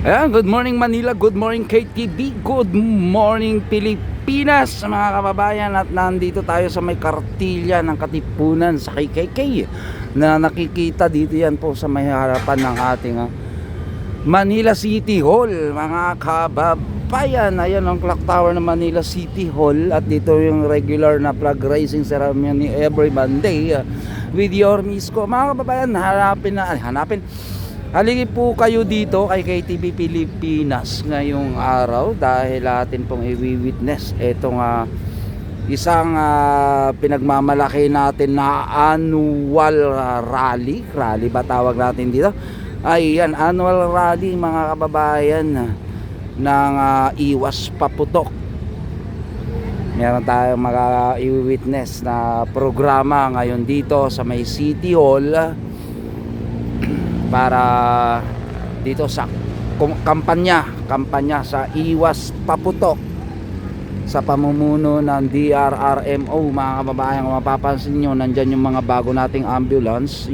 Ayan, good morning Manila, good morning KTV, good morning Pilipinas mga kababayan. At nandito tayo sa may kartilya ng Katipunan sa KKK na nakikita dito yan po sa may harapan ng ating Manila City Hall mga kababayan. Ayan ang clock tower ng Manila City Hall at dito yung regular na flag raising ceremony every Monday with your misko mga kababayan. Haligi po kayo dito kay KTV Pilipinas ngayong araw dahil atin pong i-witness itong isang pinagmamalaki natin na annual rally ba tawag natin dito? Ayan, annual rally mga kababayan ng Iwas Paputok. Meron tayong i-witness na programa ngayon dito sa may City Hall para dito sa kampanya sa Iwas Paputok sa pamumuno ng DRRMO mga kababayan. Kung mapapansin nyo, nandyan yung mga bago nating ambulance,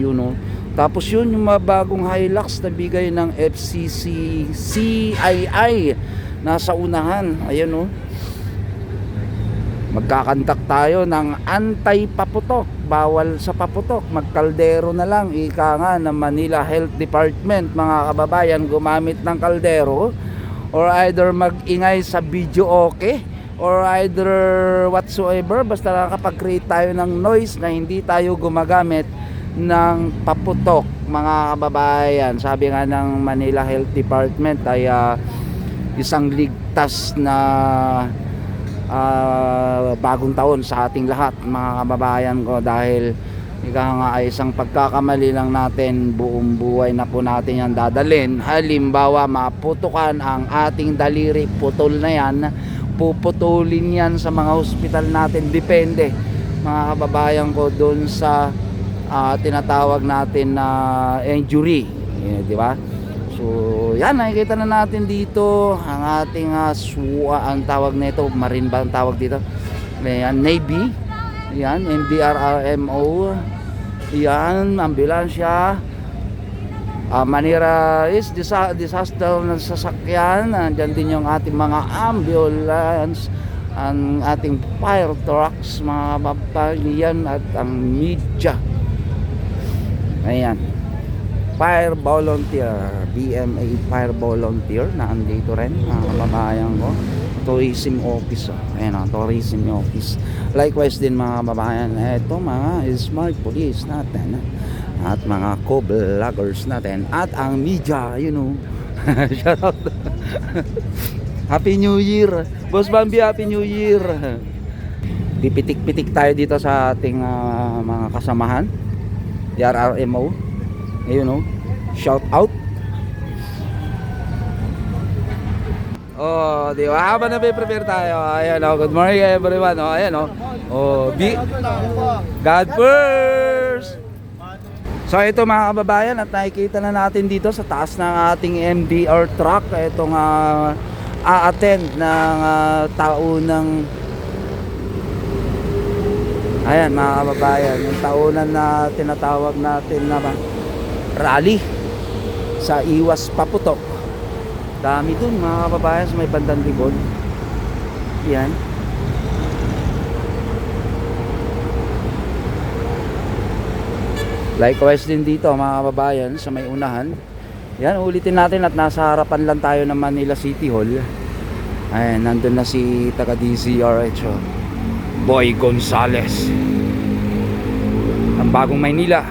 tapos yun yung mga bagong Hilux na bigay ng FCC CII nasa unahan. Ayan magkakantak tayo ng anti-paputok, bawal sa paputok, magkaldero na lang, ika nga ng Manila Health Department mga kababayan, gumamit ng kaldero or either mag-ingay sa video okay or either whatsoever, basta nakakapag-create tayo ng noise na hindi tayo gumagamit ng paputok mga kababayan. Sabi nga ng Manila Health Department ay isang ligtas na bagong taon sa ating lahat mga kababayan ko, dahil ika nga ay isang pagkakamali lang natin, buong buhay na po natin yan dadalhin. Halimbawa maputukan ang ating daliri, putol na yan, puputulin yan sa mga hospital natin, depende mga kababayan ko doon sa tinatawag natin na injury, di ba? So yan, nakikita na natin dito ang ating ang tawag nito, marine ba ang tawag dito? Ayan, Navy. Yan, MDRRMO. Yan, ambulansya. Manira is disaster ng sasakyan. Nandiyan din yung ating mga ambulance, ang ating fire trucks, mga babayan at ang media. Ayan, fire volunteer, BMA fire volunteer na andito rin mga kababayan ko. Tourism office, ayan tourism office. Likewise din mga kababayan, eto mga smart police natin at mga co-vloggers natin at ang media, shout out. Happy New Year Boss Bambi, Happy New Year. Pipitik-pitik tayo dito sa ating mga kasamahan DRRMO. Ayun shout out. Di ba? Habang na-prepare tayo. Ayan good morning everyone. Ayan God first. So ito mga kababayan, at nakikita na natin dito sa taas ng ating MDR truck itong a-attend ng taunang ayan mga kababayan, yung taunan na tinatawag natin na rally sa Iwas Paputok. Dami dun mga kababayan sa may bandang likod. Yan. Likewise din dito mga kababayan sa may unahan. Yan, ulitin natin at nasa harapan lang tayo ng Manila City Hall. Ayan, nandun na si taga DZRH Boy Gonzales, ang bagong Maynila.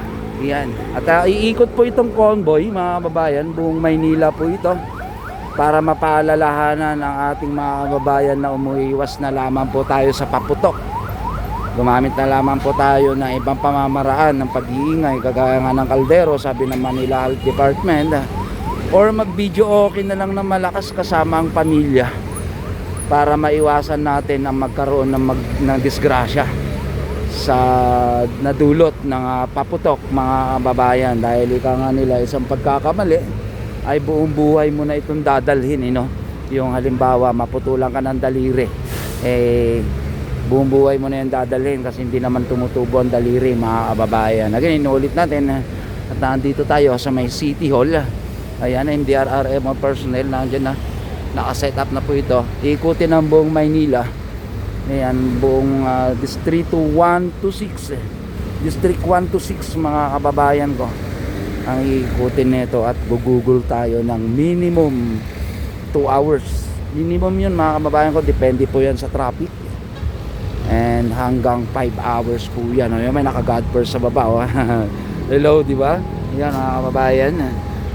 Yan. At iikot po itong convoy mga kababayan, buong Maynila po ito, para mapaalalahanan ng ating mga kababayan na umuiwas na lamang po tayo sa paputok. Gumamit na lamang po tayo ng ibang pamamaraan ng pag-iingay kagaya nga ng kaldero, sabi ng Manila Health Department, or mag-video okay na lang na malakas kasama ang pamilya para maiwasan natin ang magkaroon ng disgrasya sa nadulot ng paputok mga kababayan. Dahil ika nga nila, isang pagkakamali ay buong buhay mo na itong dadalhin, yung halimbawa maputulan ka ng daliri, buong buhay mo na yung dadalhin kasi hindi naman tumutubo ang daliri mga kababayan. Again, inuulit natin at nandito tayo sa may City Hall Ayan, MDRRMO personnel nandiyan na. Naka-set up na po ito. Ikutin ang buong Maynila. Ayan, buong Distrito 1 to 6. District 1 to 6 mga kababayan ko. Ang ikutin nito at gugugol tayo ng minimum 2 hours. Minimum yun mga kababayan ko. Depende po yan sa traffic. And hanggang 5 hours po yan. May naka-God first sa baba. Oh. Hello, di ba? Yan mga kababayan.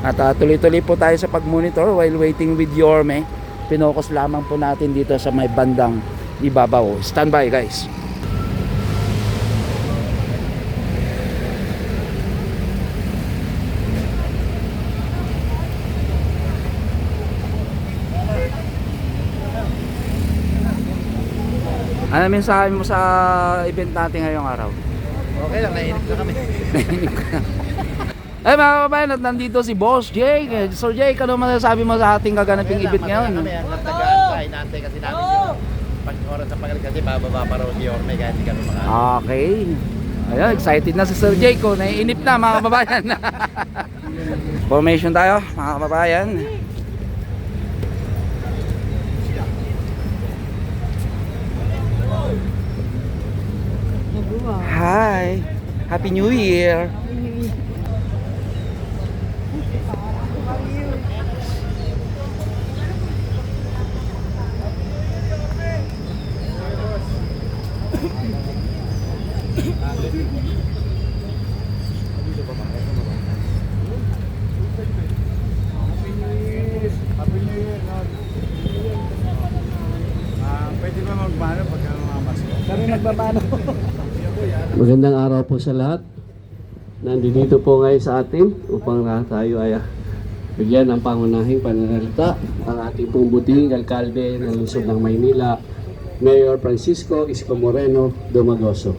At tuloy-tuloy po tayo sa pag-monitor while waiting with Yorme. Pinokus lamang po natin dito sa may bandang ibabaw. Stand by guys. Ano mensahe mo sa event natin ngayong araw? Okay lang, naiinip na kami. Naiinip ka na. Ay mga kababayan, at nandito si Boss Jake. Sir Jake, ano masasabi mo sa ating gaganaping event ngayon? Kami ang nagtagaan, inaantay kasi namin yung oras sa pagalit kasi bababa pa raw si Yorme kaya hindi kami makaano. Okay. Ayun, excited na si Sir Jake. Oh. Naiinip na mga kababayan. Formation tayo mga kababayan. Hi. Happy New Year. Pwede ba magmano pagka mamamasko? Kami nagbabano. Magandang araw po sa lahat. Nandito po ngayon sa atin upang tayo ay bigyan ng pangunahing pananalita ang ating pong buting alkalde ng lungsod ng Maynila, Mayor Francisco Isko Moreno Domagoso.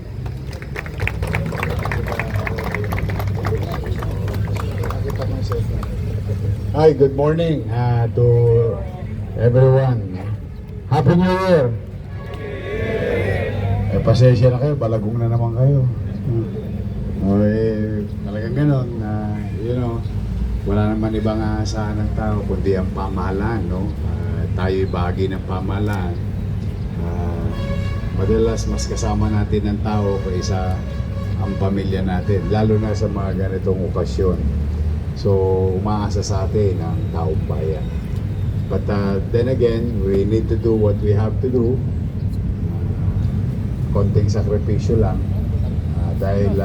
Hi, good morning to everyone. Happy New Year! Pasensya na kayo, balagong na naman kayo. Talagang ganun, wala naman ibang aasahan ng tao kundi ang pamahalaan, no? Tayo'y bahagi ng pamahalaan. Madalas mas kasama natin ng tao kaysa ang pamilya natin, lalo na sa mga ganitong okasyon. So, umaasa sa atin ang taong bayan. But then again, we need to do what we have to do. Konting sakripisyo lang. Dahil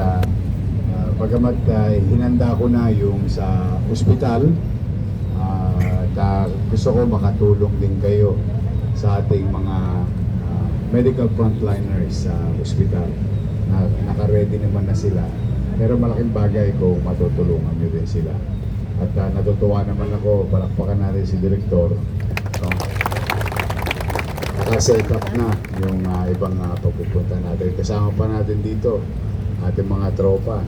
bagamat hinanda ko na yung sa ospital, gusto ko makatulong din kayo sa ating mga medical frontliners sa ospital. Naka-ready naman na sila. Pero malaking bagay kung matutulungan nyo din sila. At natutuwa naman ako, palakpakan natin si Direktor. No? Naka-set up na yung ibang pagpupunta natin. Kasama pa natin dito, ating mga tropa.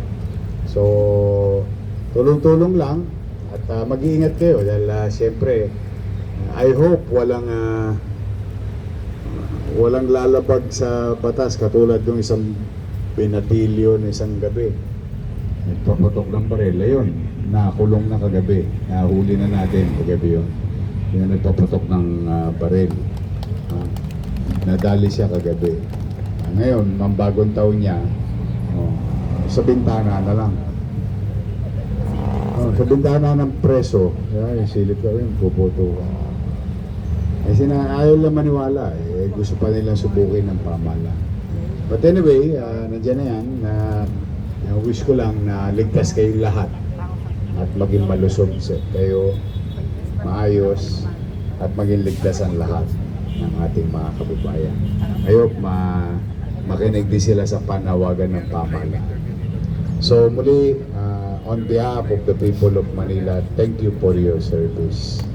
So, tulong-tulong lang at mag-iingat kayo dahil siyempre, I hope walang lalabag sa batas katulad ng isang binatilyo na isang gabi. Nagpaputok ng baril. Ayun, nakulong na kagabi. Nahuli na natin kagabi yun. Yung nagpaputok ng baril. Nadali siya kagabi. Ngayon, ang bagong taon niya, sa bintana na lang. Sa bintana ng preso, silip ka rin, puputo ka. Ayaw lang maniwala. Gusto pa nilang subukin ng pamala. But anyway, nandiyan na yan. Wish ko lang na ligtas kayong lahat at maging malusog kayo, maayos at maging ligtas ang lahat ng ating mga kababayan. Ayok makinig din sila sa panawagan ng pamahalaan. So muli, on behalf of the people of Manila, thank you for your service.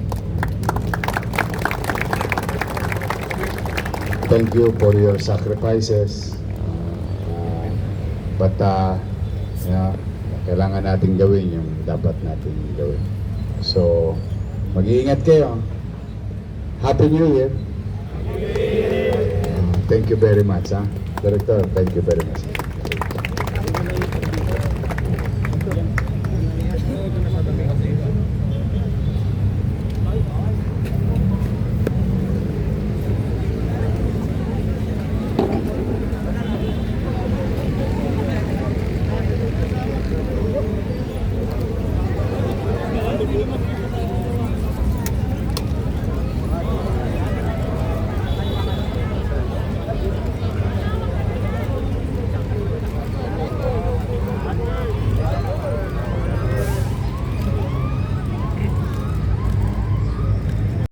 Thank you for your sacrifices. But kailangan natin gawin yung dapat natin gawin. So, mag-iingat kayo. Happy New Year! Thank you very much, Director, thank you very much.